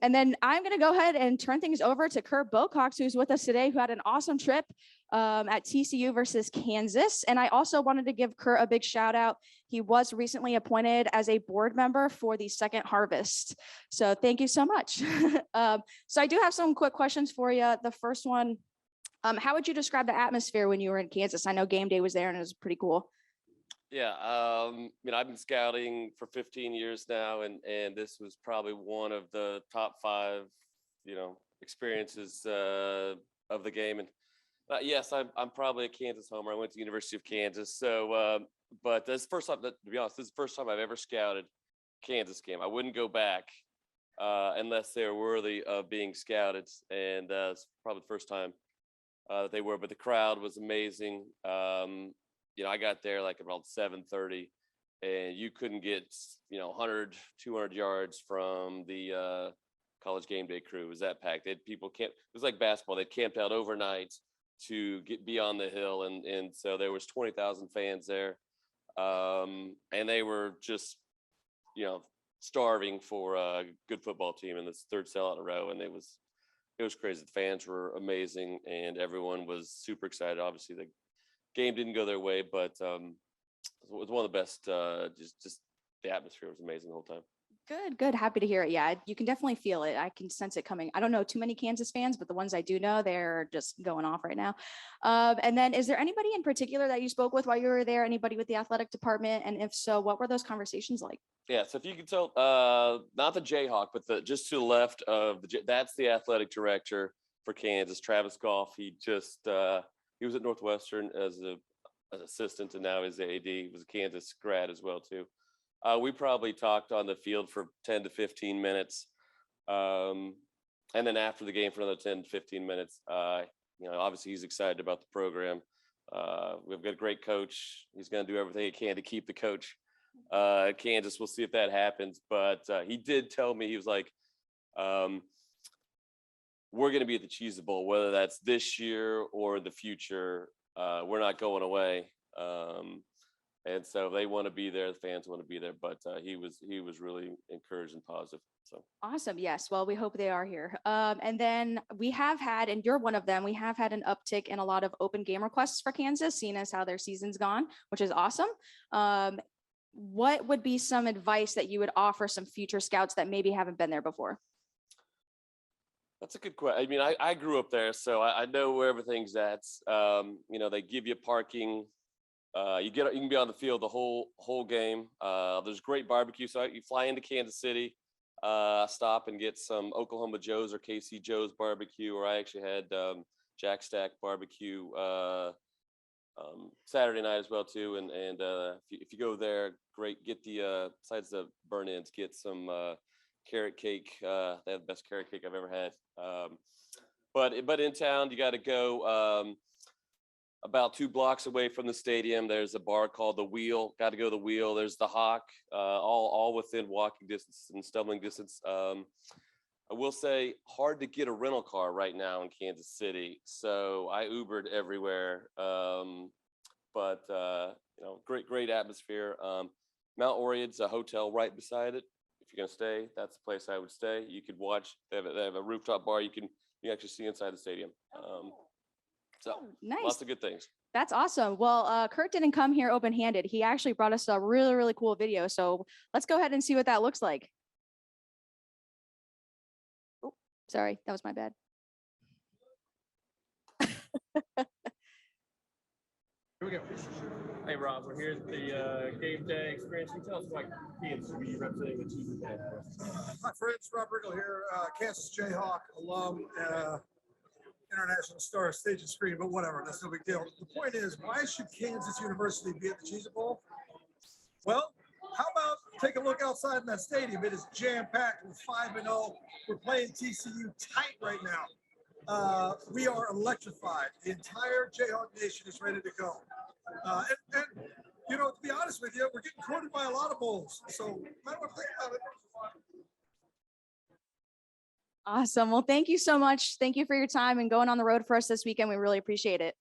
And then I'm going to go ahead and turn things over to Kirt Bocox, who's with us today, who had an awesome trip at TCU versus Kansas. And I also wanted to give Kirt a big shout out. He was recently appointed as a board member for the Second Harvest. So thank you so much. So I do have some quick questions for you. The first one, how would you describe the atmosphere when you were in Kansas? I know game day was there and it was pretty cool. Yeah, I've been scouting for 15 years now, and this was probably one of the top 5, experiences of the game. And yes, I'm probably a Kansas homer. I went to the University of Kansas, so but this is the first time that, to be honest, this is the first time I've ever scouted Kansas game. I wouldn't go back unless they were worthy of being scouted, and it's probably the first time that they were. But the crowd was amazing. I got there like around 7:30, and you couldn't get 100, 200 yards from the college game day crew. It was that packed. They had people camp. It was like basketball. They camped out overnight to be on the hill, and so there was 20,000 fans there, and they were just starving for a good football team, and this third sellout in a row, and it was crazy. The fans were amazing, and everyone was super excited. Obviously, the game didn't go their way, but it was one of the best. Just the atmosphere was amazing the whole time. Good. Happy to hear it. Yeah, you can definitely feel it. I can sense it coming. I don't know too many Kansas fans, but the ones I do know, they're just going off right now. And then is there anybody in particular that you spoke with while you were there? Anybody with the athletic department? And if so, what were those conversations like? Yeah, so if you can tell, not the Jayhawk, but just to the left of that's the athletic director for Kansas, Travis Goff. He was at Northwestern as an assistant, and now is AD. He was a Kansas grad as well too. We probably talked on the field for 10 to 15 minutes. And then after the game for another 10 to 15 minutes. Obviously he's excited about the program. We've got a great coach. He's going to do everything he can to keep the coach at Kansas. We'll see if that happens. But he did tell me, he was like, we're going to be at the Cheez It Bowl, whether that's this year or the future. We're not going away. And so they want to be there. The fans want to be there. But he was really encouraged and positive. So awesome. Yes. Well, we hope they are here. And then we have had, and you're one of them, we have had an uptick in a lot of open game requests for Kansas, seeing as how their season's gone, which is awesome. What would be some advice that you would offer some future scouts that maybe haven't been there before? That's a good question. I mean, I grew up there, so I know where everything's at. They give you parking. You can be on the field the whole game. There's great barbecue. So you fly into Kansas City, stop and get some Oklahoma Joe's or KC Joe's barbecue, or I actually had Jack Stack barbecue Saturday night as well too. And if you go there, great. Get the besides the burn-ins, get some carrot cake. They have the best carrot cake I've ever had. But in town, you got to go. About 2 blocks away from the stadium, there's a bar called The Wheel. Got to go to The Wheel. There's the Hawk, all within walking distance and stumbling distance. I will say, hard to get a rental car right now in Kansas City, so I Ubered everywhere. Great atmosphere. Mount Oriad's a hotel right beside it. If you're gonna stay, that's the place I would stay. You could watch. They have a rooftop bar. You can actually see inside the stadium. So nice. Lots of good things. That's awesome. Well, Kirt didn't come here open-handed. He actually brought us a really, really cool video. So let's go ahead and see what that looks like. Oh, sorry, that was my bad. Here we go. Hey, Rob, we're here at the game day experience. Can you tell us what teams to be representing the team today? Hi, friends. Rob Riggle here, Kansas Jayhawk alum, international star, stage and screen, but whatever, that's no big deal. The point is, why should Kansas University be at the Cheez It Bowl? Well, how about take a look outside in that stadium? It is jam-packed with 5-0. We're playing TCU tight right now. We are electrified. The entire Jayhawk Nation is ready to go. And to be honest with you, we're getting quoted by a lot of bowls, so you might want to think about it. Awesome. Well, thank you so much. Thank you for your time and going on the road for us this weekend. We really appreciate it.